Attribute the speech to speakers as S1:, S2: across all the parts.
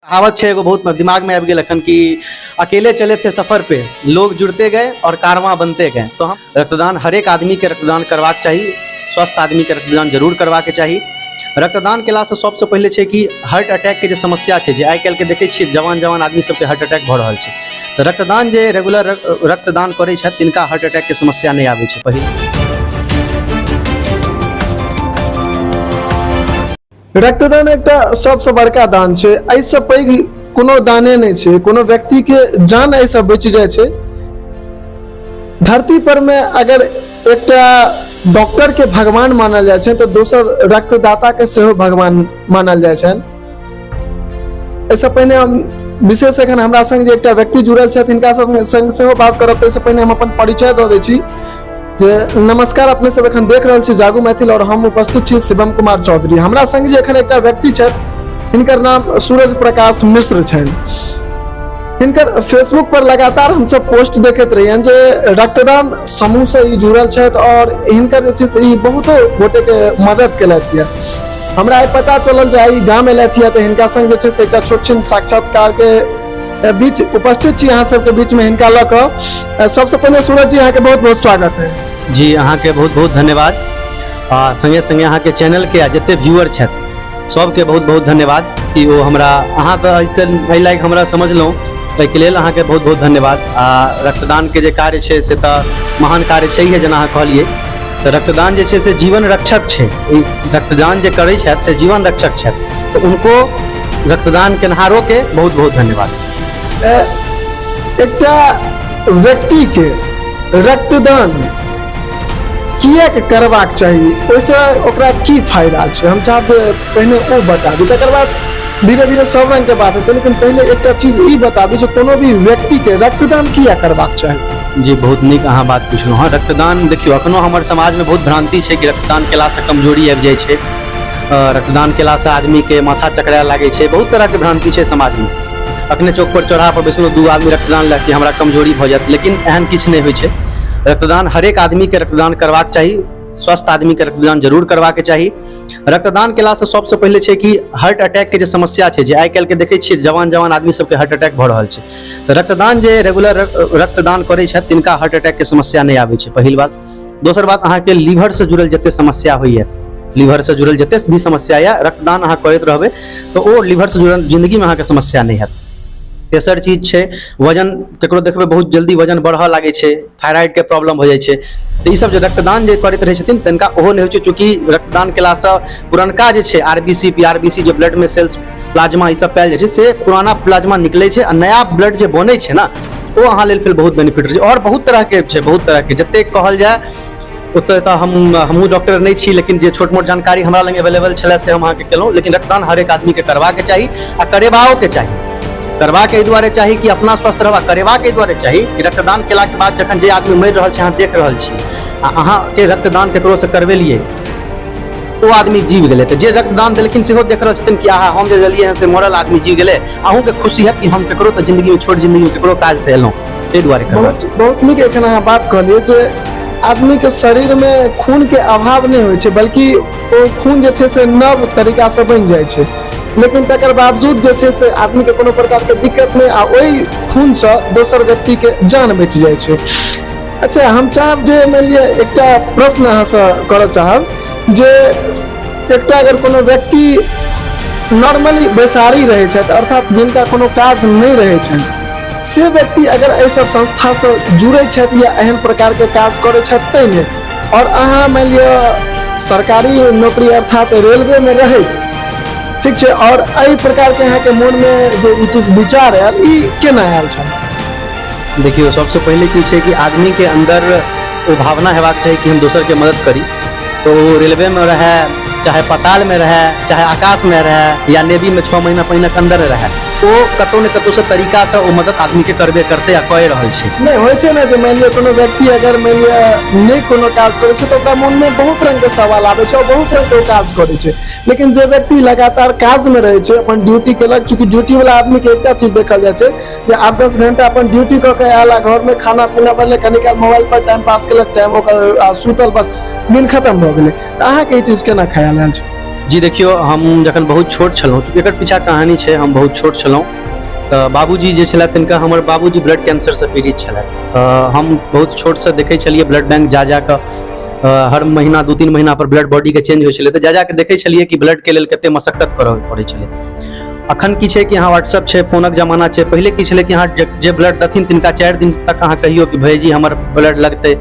S1: कहावत है एगो बहुत दिमाग में आ गया लखन कि अकेले चले थे सफर पे, लोग जुड़ते गए और कारवां बनते गए। तो हम रक्तदान हर एक आदमी के रक्तदान करवाक चाहिए, स्वस्थ आदमी के रक्तदान जरूर करवाके चाहिए। रक्तदान केला से सबसे पहले है कि हार्ट अटैक के जो समस्या है, जो आई काल्हि देखे छियै जवान जवान आदमी सबके हार्ट अटैक भ रहल छै। तो रक्तदान जे रेगुलर रक्तदान करे छै तिनका हार्ट अटैक के समस्या नहीं आवे छै। पहले
S2: रक्तदान एकटा सबसे बड़का दान छै, ऐसे पैघ कोनो दाने नहीं छै। कोनो व्यक्ति के जान ऐसा बच जाए छै। धरती पर में अगर एकटा डॉक्टर के भगवान मानल जाए छै तो दोसर रक्तदाता के सेहो भगवान मानल जाए छै। ऐसे पहले हम विशेष एखन हमरा संग जे एकटा व्यक्ति जुड़ल छथि हिनका संग सेहो बात करब। तो पहले हम अपन परिचय दऽ दै छी। नमस्कार, अपने सब एखन देख रहल छी जागू मैथिल और हम उपस्थित छी शिवम कुमार चौधरी। हमरा संग जे एखन एकटा व्यक्ति छथि हिनकर नाम सूरज प्रकाश मिश्र छनि। हिनकर फेसबुक पर लगातार हम सब पोस्ट देखैत रहियन जे रक्तदान समूह से ई जुड़ल छथि और हिनकर जे छै से ई बहुतो गोटे के मदद केलथि है। हमरा आई पता चलल जे आई गाम एलथि है तो हिनका संग जे छै से एकटा छोट छिन साक्षात्कार के बीच उपस्थित छी अहाँ सबके बीच में हिनका लऽ कऽ। सबसे पहले सूरज जी अहाँ के बहुत बहुत स्वागत है।
S1: जी अहाँ के बहुत बहुत धन्यवाद। संगे संगे अहाँ के चैनल के जते व्यूअर छथि सबके बहुत बहुत धन्यवाद कि वो हमरा अहाँ तो ऐसे एहि लायक हमरा समझलहुँ, ताहिके लेल अहाँ के बहुत बहुत धन्यवाद। रक्तदान के जे कार्य छै से तो महान कार्य छै है, जेना अहाँ कहलिए। तो रक्तदान जे छै से जीवन रक्षक छै। रक्तदान जे करै छथि से जीवन रक्षक छथि, तो उनको रक्तदान केनहारों के बहुत बहुत धन्यवाद।
S2: एकटा व्यक्ति के रक्तदान किएक करबाक चाहिए, ओहिसे ओकरा की फायदा छै, हम चाहब पहले ओ बताबी, तकर बाद धीरे धीरे सब रंग के बात हेतै। लेकिन पहले एकटा चीज ई बताबी जे कोनो भी व्यक्ति के रक्तदान किया करबाक चाही।
S1: जी बहुत नीक अहाँ बात पूछलहुँ। हाँ, रक्तदान देखियो अखनो हमर समाज में बहुत भ्रांति छै कि रक्तदान केला से कमजोरी आबि जाइ छै, रक्तदान केला से आदमी के माथा चकराए लागे छै, बहुत तरह के भ्रांति छै समाज में। अखने चौक पर चौराहा पर बैसलो दू आदमी रक्तदान ला कि हमरा कमजोरी भ जायत, लेकिन एहन किछु नहीं होइ छै। रक्तदान हर एक आदमी के रक्तदान करवाक चाहिए, स्वस्थ आदमी के रक्तदान जरूर करवाके चाहिए। रक्तदान केला से सबसे पहले है कि हार्ट अटैक के जो समस्या है, जो आई काल्हि देखे छियै जवान जवान आदमी सबके हार्ट अटैक भ रहल छै। तो रक्तदान जे रेगुलर रक्तदान करे छै तिनका हार्ट अटैक के समस्या नहीं आवे छै, पहिल बात। दोसर बात, अहाँ के लीवर से जुड़ल जते समस्या होइए, लीवर से जुड़ल जते भी समस्या है, रक्तदान अहाँ करैत रहबै तो ओ लीवर से जुड़ल जिंदगी में अहाँ के समस्या नहीं हैत। तेसर चीज छै वजन, केकरो देखबै बहुत जल्दी वजन बढ़ऽ लागे छै, थायराइड के प्रॉब्लम हो जाइ छै। तो ई सब जे रक्तदान जे करैत रहै छथिन तिनका ओहो नहीं होइ छै, चूँकि रक्तदान केला से पुरनका जे छै आरबीसी पीआरबीसी जे ब्लड में सेल्स प्लाज्मा ई सब पायल जाइ छै से पुराना प्लाज्मा निकलै छै, आ नया ब्लड जे बनै छै ना ओ अहाँ लेल फिर बहुत बेनिफिट रहै छै। और बहुत तरह के छै, बहुत तरह के जते कहल जाए ओते तो हमहूँ डॉक्टर नहीं छी, लेकिन जे छोट मोट जानकारी हमरा लग अवेलेबल छलै से हम अहाँके केलहुँ। लेकिन रक्तदान हर एक आदमी के करबाके चाही आ करेबाओ के चाही। करवा के दुआरे चाही कि अपना स्वस्थ रहबा, करेवा के दुआरे चाही कि रक्तदान केला के बाद जखन जे आदमी मरि रहल छै अहाँ देख रहल छी आ अहाँ के रक्तदान केकरो से करवेलिए ओ आदमी जीव गेलै, तो जे रक्तदान देलखिन सेहो देख रहल छथिन कि आहा हम जे देलिए हैं से मरल आदमी जीव गेलै। अहूँ के खुशी है कि हम केकरो तो जिंदगी में छोट जिंदगी में केकरो काज देलहुँ, ताहि दुआरे
S2: बहुत नीक एखन अहाँ बात कहलिए जे आदमी के शरीर में खून के अभाव नहीं होइ छै, बल्कि ओ खून जे छै से नव तरीका से बनि जाइ छै। लेकिन तकर बावजूद जे छै से आदमी के कोनो प्रकार के दिक्कत नहीं, आ ओहि खून से दोसर व्यक्ति के जान बच जाइ छै। अच्छा, हम चाहब जे मान लिअ एकटा प्रश्न अहाँ से करऽ चाहब जे एकटा अगर कोनो व्यक्ति नॉर्मली बैसारी रहे छथि, अर्थात जिनका कोनो काज नहीं रहे छनि, से व्यक्ति अगर एहि सब संस्था से जुड़े छथि या एहन प्रकार के काज करे छथि ताहिमे, और अहाँ मान लिअ सरकारी नौकरी अर्थात रेलवे में रहे, ठीक छै, और एहि प्रकार के यहाँ के मन में जे ई चीज विचार आयल ई केना आयल छै?
S1: देखियो सबसे पहले चीज है कि आदमी के अंदर वो भावना हेबाक चाहिए कि हम दोसर के मदद करी। तो रेलवे में रहे, चाहे पाताल में रहे, चाहे आकाश में रहे, या नेवी में 6 महीना पहिने अंदर रहे, तो कतौ ने कतौ से तरीका से वो मदद आदमी के करबे करते या कह रहल छै।
S2: नहीं होइ छै ना जे मान लिअ कोनो व्यक्ति अगर मान लिअ नहीं कोनो काज करे छै तो ओकरा मन में बहुत रंग के सवाल आबै छै और बहुत रंग के काज करे छै। लेकिन जे व्यक्ति लगातार काज में रहे छै, अपन ड्यूटी केलक, चूंकि ड्यूटी वाला आदमी के एकटा चीज देखल जाय छै जे 8-10 घंटा अपन ड्यूटी क के आला, घर में खाना पीना बनले, कनी काल मोबाइल पर टाइम पास केलक, टाइम ओकर सुतल, बस दिन खत्म भ गेलै। अहाँ के ई चीज केना ख्याल आयल छै?
S1: जी देखियो, हम जखन बहुत छोट छलहुँ, चूँकि एकर पीछा कहानी छै, हम बहुत छोट छलहुँ तऽ बाबूजी जे छलथि तिनका, हमर बाबूजी ब्लड कैंसरसँ पीड़ित छलथि। हम बहुत छोटसँ देखै छलियै ब्लड बैंक जा कऽ, हर महीना 2-3 महीना पर ब्लड बॉडीके चेंज होइ छलै, तऽ जा कऽ देखै छलियै कि ब्लडके लेल कतेक मशक्कत करऽ पड़ै छलै। अखन की छै कि यहाँ व्हाट्सअप छै, फोनक जमाना छै। पहिले की छलै कि यहाँ जे ब्लड देथिन तिनका 4 दिन तक अहाँ कहियो कि भाईजी हमर ब्लड लगतै,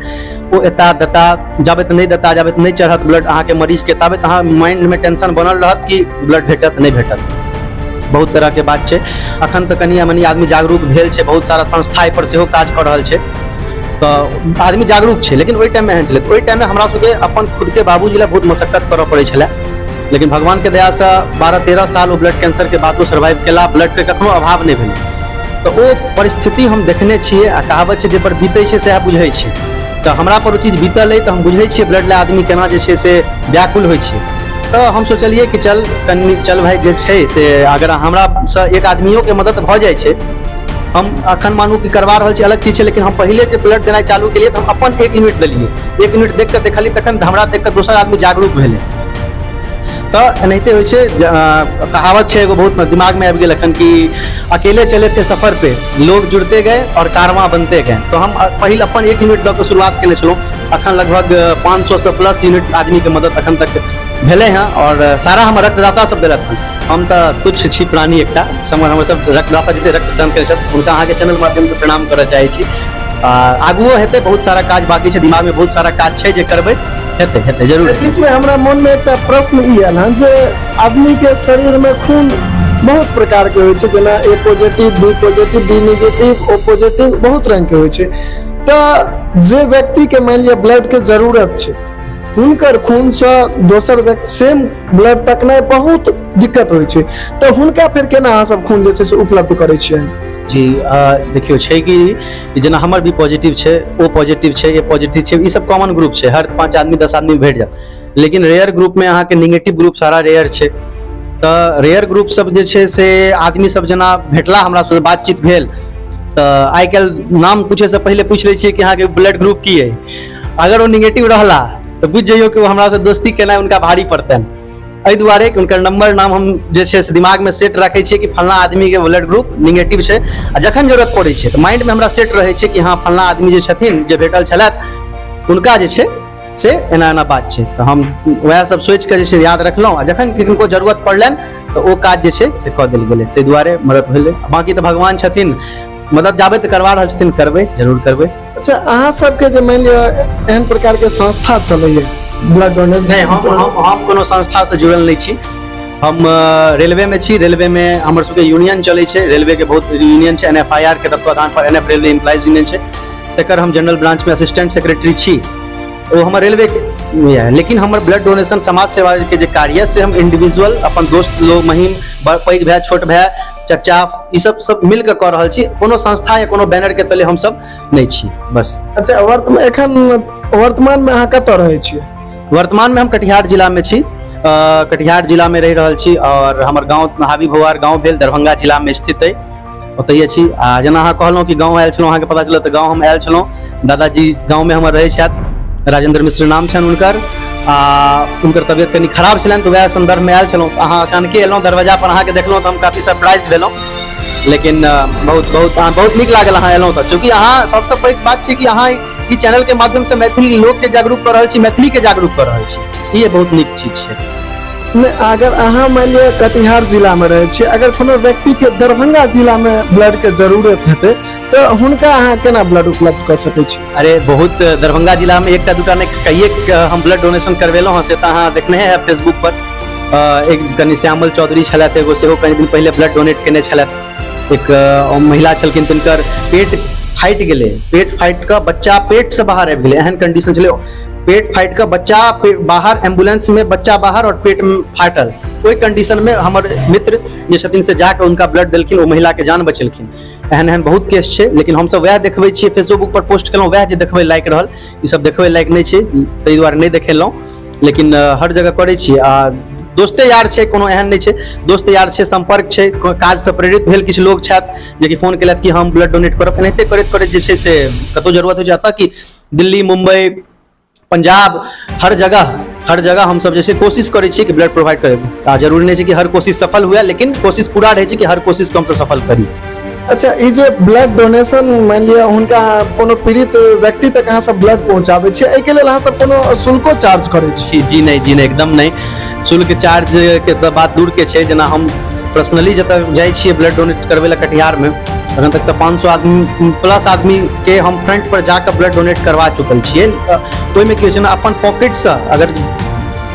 S1: ओ एता देता, जाबत नहीं देता, जाबत नहीं चढ़त ब्लड अहाँके मरीजके, ताबत अहाँ माइंडमे टेंशन बनल रहत कि ब्लड भेटत नहीं भेटत। बहुत तरह के बात छै। अखन तऽ कनि मनी आदमी जागरूक भेल छै, बहुत सारा संस्था एहि पर सेहो काज कऽ रहल छै, तऽ आदमी जागरूक छै। लेकिन ओहि टाइममे एहन छलै, ओहि टाइममे हमरा सबके अपन खुदके बाबूजी लए बहुत मशक्कत करऽ पड़ै छलै। लेकिन भगवान के दया से 12-13 साल वो ब्लड कैंसर के बादो सर्वाइव केला, ब्लड के कखनो अभाव नहीं भेलै। तो वो परिस्थिति हम देखने छियै, आ कहावत छै जे पर बीतै छै सएह बुझै छै। तऽ हमरा पर ओ चीज बीतल अइ, तऽ हम बुझै छियै ब्लड लए आदमी केना जे छै से व्याकुल होइ छै। तऽ हम सोचलियै कि चल भाई जे छै से अगर हमरासँ एक आदमियों के मदद भऽ जाइ छै, हम अखन मानू कि करवा रहल छी अलग चीज छै, लेकिन हम पहिले जे ब्लड देनाइ चालू केलियै तऽ हम अपन 1 यूनिट देलियै। 1 यूनिट देख कऽ देखलियै, तखन हमरा देख कऽ दोसर आदमी जागरूक भेलै। तऽ एनाहिते होइ छै। कहावत छै एगो बहुत दिमाग में आबि गेल एखन कि अकेले चले थे सफर पे, लोग जुड़ते गए और कारवां बनते गए। तो हम पहिल अपन 1 यूनिट दऽ कऽ शुरुआत केने छलहुँ। अखन लगभग 500 से प्लस यूनिट आदमी के मदद अखन तक भेले हैं, और सारा हमर रक्तदाता सब देलथि हन। हम तऽ तुच्छ छी प्राणी एकटा, हमर सब रक्तदाता जते रक्तदान करै छथि हुनका अहाँके चैनल माध्यम से प्रणाम करऽ चाहै छी। आगुओ हेतै, बहुत सारा काज बाकी छै, दिमाग में बहुत सारा काज छै जे करबै, हेतै जरूर।
S2: बीच में हमरा मन में एकटा प्रश्न ई आयल हन जे आदमी के शरीर में खून बहुत प्रकार के होइ छै, जेना A positive, B positive, B negative, O positive, बहुत रंग के होइ छै। तऽ जे व्यक्ति के मान लिअ ब्लड के जरूरत छै, हुनकर खून से दोसर व्यक्ति सेम ब्लड तकनाइ बहुत दिक्कत होइ छै, तऽ हुनका फिर केना अहाँ सब खून जे छै से उपलब्ध करै छियै?
S1: जी देखियो छै कि जेना हमर भी पॉजिटिव छै, ओ पॉजिटिव छै, ए पॉजिटिव छै, ई सब कॉमन ग्रुप छै, हर 5 आदमी 10 आदमी भेट जात। लेकिन रेयर ग्रुप में अहाँके नेगेटिव ग्रुप सारा रेयर छै। तऽ रेयर ग्रुप सब जे छै से आदमी सब जेना भेटला, हमरा से बातचीत भेल, तऽ आइ काल्हि नाम पूछे से पहिले पूछ लै छियै कि अहाँके ब्लड ग्रुप की अइ। अगर वो निगेटिव रहला तऽ बुझ जइयो कि वो हमरा से दोस्ती केनाइ उनका भारी पड़तनि। एहि दुआरे कि उनकर नंबर नाम हम जे छै से दिमाग में सेट रखे छियै कि फलना आदमी के ब्लड ग्रुप निगेटिव छै, आ जखन जरूरत पड़ै छै तऽ माइंड में हमरा सेट रहे छै कि हाँ फलना आदमी जे छथिन, जे भेटल छलथि, उनका जे छै से एना एना बात छै। तऽ हम वएह सब सोचि कऽ जे छै याद रखलहुँ, आ जखन किनको जरूरत पड़लनि तऽ ओ काज जे छै से कऽ देल गेलै, ताहि दुआरे मदद भेलै। बाकी तऽ भगवान छथिन, मदद जाबे तऽ करवा रहल छथिन, करबै जरूर करबै।
S2: अच्छा, अहाँ सबके जे मान लिअ एहन प्रकार के संस्था चलैया ब्लड डोनेशन?
S1: नहीं, हम कोनो संस्था से जुड़ल नहीं छी। हम रेलवे में छी। रेलवे में हमर सबके यूनियन चलै छै, रेलवे के बहुत यूनियन छै, NFIR के तत्वाधान पर NF रेलवे एम्प्लॉइज यूनियन छै, तकर हम जनरल ब्रांच में असिस्टेंट सेक्रेटरी छी। वो हमर रेलवे के है। लेकिन हमर ब्लड डोनेशन समाज सेवा के जे कार्य से हम इंडिविजुअल अपन दोस्त लोग महिम, पैघ भाई, छोट भाई, चचा, ई सब मिल के कऽ रहल छी। कोनो संस्था या कोनो बैनर के तले हम सब नहीं छी, बस।
S2: अच्छा, वर्तमान में अहाँ कतऽ रहै छियै?
S1: वर्तमान में हम कटिहार जिला में छी। कटिहार जिला में रहि रहल छी, और हमर गाँव हावी भोवार गाँव भेल, दरभंगा जिला में स्थित है, ओतहिए छी। आ जेना अहाँ कहलहुँ कि गाँव आयल छलहुँ, अहाँके पता चलल तऽ गाँव हम आयल छलहुँ। दादाजी गाँव में हमर रहै छथि, राजेंद्र मिश्र नाम छनि हुनकर। उनकर तबियत कनि खराब छलनि, तऽ वएह संदर्भ में आयल छलहुँ। अहाँ अचानके एलहुँ, दरवाजा पर अहाँके देखलहुँ तऽ हम काफी सरप्राइज भेलहुँ। लेकिन बहुत नीक लागल अहाँ एलहुँ तऽ, चूँकि अहाँ सबसँ पैघ बात छै कि अहाँ ई चैनल के माध्यम से मैथिली लोग के जागरूक कर रहल छी, मैथिली के जागरूक कर रहल छी, ये बहुत नीक चीज छै।
S2: अगर अहाँ मान लिअ कटिहार जिला में रहै छी, अगर कोनो व्यक्ति के दरभंगा जिला में ब्लड के जरूरत हेतै तऽ हुनका अहाँ केना ब्लड उपलब्ध कर सकै छी?
S1: अरे बहुत, दरभंगा जिला में एकटा दूटा नहीं, कईए हम ब्लड डोनेशन करवेलहुँ हँ, से तऽ अहाँ देखने हैं फेसबुक पर। एक कनि श्यामल चौधरी छलथि, एगो सेहो कनि दिन पहिले ब्लड डोनेट केने छलथि। एक महिला छलखिन, तिनकर पेट फाटि गेलै, पेट फाटि कऽ बच्चा पेट से बाहर आबि गेलै, एहन कंडीशन छलै। पेट फाटि कऽ बच्चा बाहर, एम्बुलेंस में बच्चा बाहर और पेट में फाटल, ओहि कंडीशन में हमर मित्र जे छथिन से जाके उनका ब्लड देलखिन, ओ महिला के जान बचेलखिन। एहन एहन बहुत केस छै, लेकिन हमसब वएह देखबै छियै, फेसबुक पर पोस्ट केलहुँ, वएह जे देखबै लायक रहल। ई सब देखबै लायक नहीं छै, ताहि दुआरे नहीं देखेलहुँ, लेकिन हर जगह करै छियै। आ दोस्ते यार छै, कोनो एहन नहीं छै, दोस्त यार छै, संपर्क छै, काज से प्रेरित भेल किछु लोग छथि जे कि फोन केलथि कि हम ब्लड डोनेट करब। एनाहिते करैत करैत जे छै से कतौ जरूरत हो जाता कि दिल्ली, मुंबई, पंजाब, हर हर जगह हम सब जैसे कोशिश करै छी कि ब्लड प्रोवाइड करे आ जरूरी नहीं है कि हर कोशिश सफल हुए, लेकिन कोशिश पूरा रहे कि हर कोशिश को हम सब सफल करी।
S2: अच्छा, ई जे ब्लड डोनेशन मान लिया हुनका कोनो पीड़ित व्यक्ति तक अहाँ सब ब्लड पहुंचाबै छी, एहि के लेल अहाँ सब कोनो शुल्को चार्ज करै छी?
S1: जी नहीं, जी नहीं, एकदम नहीं। शुल्क चार्ज के तो बात दूर के छै। जेना हम पर्सनली जतऽ जाइ छियै ब्लड डोनेट करबै लए कटिहार में, अखन तक तो 500 आदमी प्लस आदमी के हम फ्रंट पर जाकर ब्लड डोनेट करवा चुकल छियै। ओहिमे की होइ छै ना, अपन पॉकेट से अगर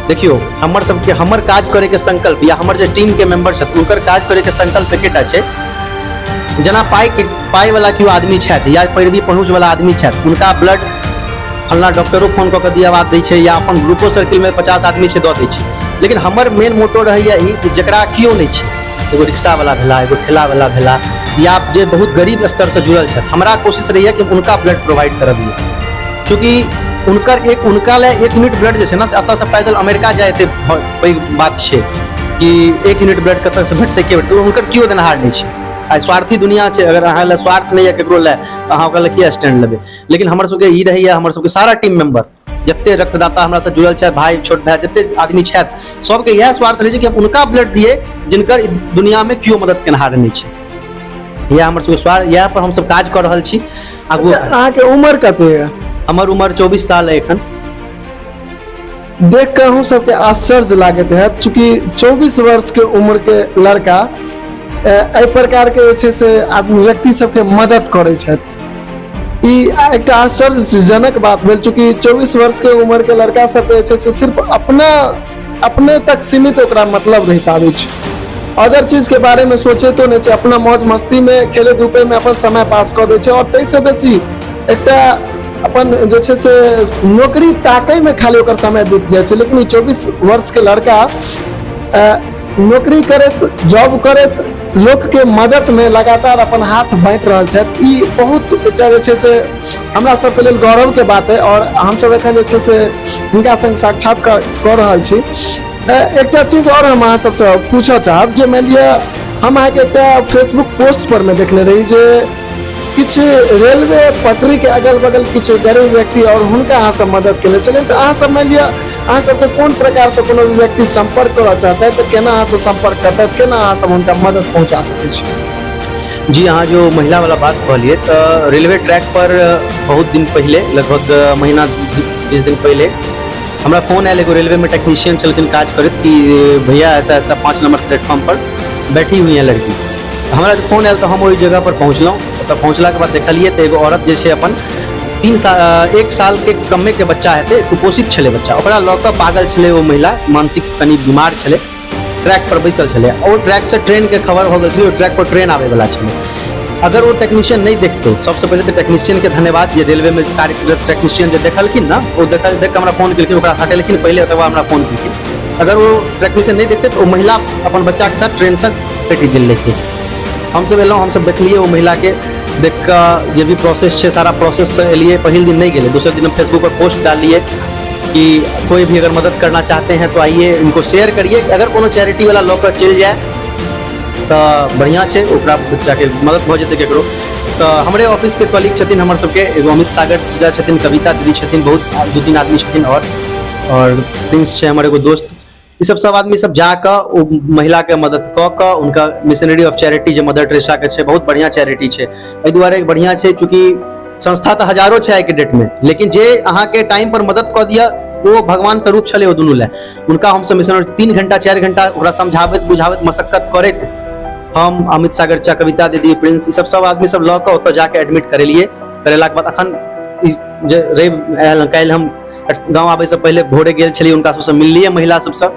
S1: देखियो हमर सबके हमर काज करे के संकल्प या हमर जे टीम के मेंबर छथि उनकर काज करे के संकल्प एकेटा छै। जेना पाई वाला केओ आदमी छथि या पैरवी पहुँच वाला आदमी छथि, उनका ब्लड फलना डॉक्टरो फोन कऽ के दियावा दै छै या अपन ग्रुपो सर्किल में 50 आदमी छै दऽ दै छै। लेकिन हमर मेन मोटो रहैया ई कि जकरा केओ नहीं छै, एगो रिक्शा वाला भेला, एगो ठेला वाला भेला, या जे बहुत गरीब स्तर से जुड़ल छथि, हमरा कोशिश रहैया कि उनका ब्लड प्रोवाइड करब। चूँकि उनका ले 1 यूनिट ब्लड जे छै ना, एतऽ से पैदल अमेरिका जाए एते पैघ बात छै कि 1 यूनिट ब्लड कतऽ से भेटतै के भेटतै, हुनकर केओ देनहार नहीं छै। आई स्वार्थी दुनिया छै, अगर अहाँ ले स्वार्थ नहीं है केकरो ले तऽ अहाँ ओकरा ले किया स्टैंड लेबै। लेकिन हमर सबके ई रहैया, हमर सबके सारा टीम मेंबर जते रक्तदाता हमरा से जुड़ल छथि, भाई छोट भाई जते आदमी छथि, सबके इएह स्वार्थ रहै छै कि हम उनका ब्लड दिए जिनकर दुनिया में केओ मदद केनहार नहीं छै। इएह हमर सबके स्वार्थ, इएह पर हम सब काज कर रहल छी। आगू
S2: अहाँके उम्र कते है?
S1: हमर उम्र 24 साल है एखन।
S2: देख कर हम सबके आश्चर्य लागत है, चूंकि 24 वर्ष के उम्र के लड़का एहि प्रकार के जे छै से आदमी व्यक्ति सबके मदद करै छथि। ई एकटा आश्चर्यजनक बात भेल, चूंकि 24 वर्ष के उम्र के लड़का सबके जे छै से सिर्फ अपने तक सीमित ओकरा मतलब रहि पाबै छै, अदर चीज के बारे में सोचे तो नहीं छै, अपना मौज मस्ती में खेले धूपे में अपन समय पास कर दै छै। और ताहिसँ बेसी एकटा अपन जे छै से नौकरी ताकै में खाली ओकर समय बीत जाइ छै। लेकिन 24 वर्ष के लड़का नौकरी करैत, जॉब करैत, लोक के मदद में लगातार अपन हाथ बांटि रहल छथि। ई बहुत एकटा जे छै से हमरा सबके लेल गौरव के बात है, और हम सब एखन जे छै से हिनका संग साक्षात्कार कऽ रहल छी। एकटा चीज और हम अहाँ सबसे पूछऽ चाहब, जे मानि लिअ हम अहाँके एकटा फेसबुक पोस्ट पर में देखने रही जे किछु रेलवे पटरी के अगल बगल किछु गरीब व्यक्ति और हुनका अहाँ सब मदद केने छलिन, तऽ अहाँ सब मानि लिअ अहाँ सबके कोन प्रकार से कोनो भी व्यक्ति संपर्क करऽ चाहता है तो केना अहाँ से संपर्क करता है, केना अहाँ सब हुनका मदद पहुंचा सकै छी?
S1: जी, अहाँ जो महिला वाला बात कहलिए तो रेलवे ट्रैक पर बहुत दिन पहले, लगभग महीना 20 दिन पहले हमरा फोन आयल, एगो रेलवे में टेक्नीशियन छलखिन काज करैत कि भैया ऐसा ऐसा 5 नंबर प्लेटफॉर्म पर बैठी हुई है लड़की। हमरा फोन आयल तो हम वही जगह पर पहुँचलहुँ। ओतऽ पहुँचला के बाद देखलिए तो एगो औरत जे छै अपन 1 साल के कमे के बच्चा हेतै, कुपोषित छलै बच्चा, ओकरा लऽ कऽ पागल छलै वो महिला, मानसिक कनि बीमार छलै, ट्रैक पर बैसल छलै। और ट्रैक से ट्रेन के खबर हो गई, ट्रैक पर ट्रेन आवे वाला छलै। अगर वो टेक्नीशियन नहीं देखते, सबसे पहले तो टेक्नीशियन के धन्यवाद, जे रेलवे में कार्य करैत टेक्नीशियन जे देखलखिन ना, वो देख के हमरा फोन केलखिन, ओकरा हटेलखिन पहले, तकर बाद हमरा फोन केलखिन। अगर वो टेक्नीशियन नहीं देखते तो वो महिला अपन बच्चा के साथ ट्रेन से कटि गेल रहती। हम सब एलहुँ, हम सब देखलिए वो महिला के, देख कर जे भी प्रोसेस है सारा प्रोसेस से एलिए। पहिल दिन नहीं गए, दूसरे दिन हम फेसबुक पर पोस्ट डालिए कि कोई भी अगर मदद करना चाहते हैं तो आइए, इनको शेयर करिए। अगर कोनो चैरिटी वाला लऽ कऽ चलि जाए तो बढ़िया छै, ओकरा बच्चा के मदद भऽ जेतै केकरो। तो हमारे ऑफिस के कलीग छथिन, हमर सबके एगो अमित सागर जीजा छथिन, कविता दीदी छथिन, बहुत 2-3 आदमी छथिन, और प्रिंस छै हमर एगो दोस्त। ई सब आदमी सब जाकर महिला के मदद कऽ कऽ उनका मिशनरी ऑफ चैरिटी, जो मदर टेरेसा के छै, बहुत बढ़िया चैरिटी छै। एहि दुआरे बढ़िया छै चूँकि संस्था तो हजारों छै आइ के डेट में, लेकिन जे अहाँ के टाइम पर मदद कऽ दिया वो भगवान स्वरूप छलै ओ दुनू ले। उनका हम सब मिशनरी 3 घंटा 4 घंटा ओकरा समझाबैत बुझाबैत मशक्कत करैत, हम अमित सागर चा, कविता दीदी, प्रिंस, ई सब आदमी सब लऽ कऽ ओतऽ जाके एडमिट करेलिए। करेला के बाद अखन जे रवि आयल, काल्हि हम गाँव आबै से पहले भोरे गेल छलियै, उनका सबसे मिललिए, महिला सबसँ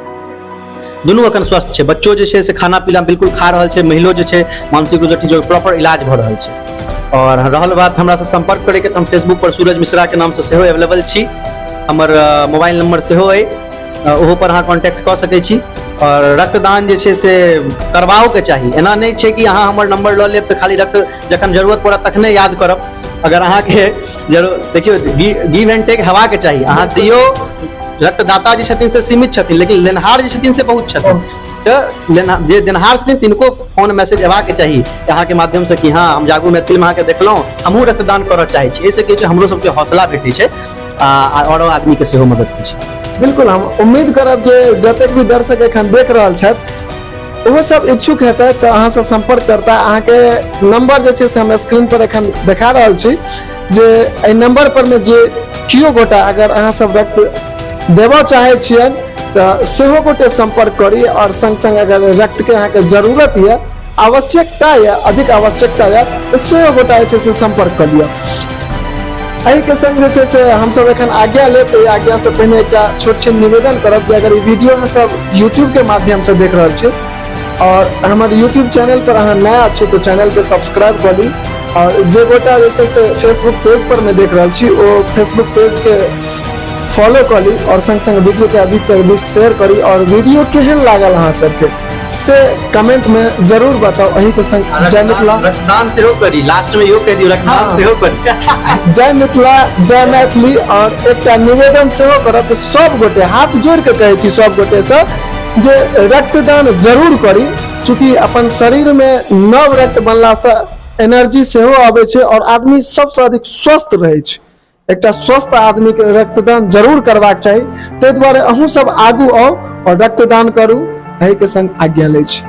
S1: दुनू अखन स्वस्थ छै। बच्चो जे छै से खाना पीना बिल्कुल खा रहल छै, महिलो जे छै मानसिक रूप से प्रॉपर इलाज भऽ रहल छै। और रहल बात हमरा से संपर्क करे के, तो हम फेसबुक पर सूरज मिश्रा के नाम से सेहो अवेलेबल छी, हमर मोबाइल नंबर सेहो है, ओहो पर अहाँ कॉन्टैक्ट कऽ सकै छी। और रक्तदान जे छै से करबाओ के चाही, एना नहीं छै कि अहाँ हमर नंबर लऽ लेब तऽ खाली रक्त जखन जरूरत पड़त तखने याद करब। अगर अहाँ के जरूर देखियो गिव एंड टेक हेबाक के चाही, अहाँ दियो। रक्तदाता जे छथिन से सीमित छथिन, लेकिन लेनहार जे छथिन से बहुत छथिन। तो जे देनहार छथिन तिनको फोन मैसेज अयबाक चाही अहाँ के माध्यम से कि हाँ हम जागू मैथिल में अहाँ के देखलहुँ, हमहूँ रक्तदान करऽ चाहै छी। एहिसँ कि हमरो सबके हौसला भेटै छै, और आदमी के सेहो मदद होइ छै।
S2: बिल्कुल हम उम्मीद करब जे जतेक भी दर्शक एखन देख रहल छथि ओहो सब इच्छुक हेतै तऽ अहाँ से संपर्क करता। अहाँ के नंबर जे छै से हम स्क्रीन पर एखन देखा रहल छी, जे एहि नंबर पर में जे कियो गोटा अगर अहाँ सब रक्त देबऽ चाहे छियन तऽ सेहो गोटे संपर्क करी, और संग संग अगर रक्त के अहाँ के जरूरत है, आवश्यकता है, अधिक आवश्यकता है तऽ सेहो गोटा जे छै से संपर्क कर लिअ। एहि के संग जे छै से हम सब एखन आज्ञा लेब। तऽ आज्ञा से पहिने एक छोट छिन निवेदन करब जे अगर ई वीडियो अहाँ सब यूट्यूब के माध्यम से देख रहल छी और हमर यूट्यूब चैनल पर अहाँ नया छी तो चैनल के सब्सक्राइब कर ली, और जे गोटा जे छै से फेसबुक पेज पर मैं देख रहल छी ओ फेसबुक पेज के फॉलो कर ली, और संग संग वीडियो के अधिक से अधिक शेयर करी, और वीडियो केहन लागल अहाँ सबके से कमेंट में जरूर बताओ। अही के संग जय मिथिला।
S1: रक्तदान सेहो करी, लास्ट में यो कह दियो रक्तदान सेहो करी।
S2: जय मिथिला, जय मैथिली। और एक निवेदन सेहो करब सब गोटे हाथ जोड़ के कहे छी सब गोटे से जे रक्तदान जरूर करी, चूंकि अपन शरीर में नव रक्त बनला से एनर्जी सेहो आबै छै और आदमी सबसे अधिक स्वस्थ रहे छै। एकटा स्वस्थ आदमी के रक्तदान जरूर करबाक चाही, ताहि दुआरे अहूँ सब आगू आओ और रक्तदान करू। एहि के संग आज्ञा लै छी।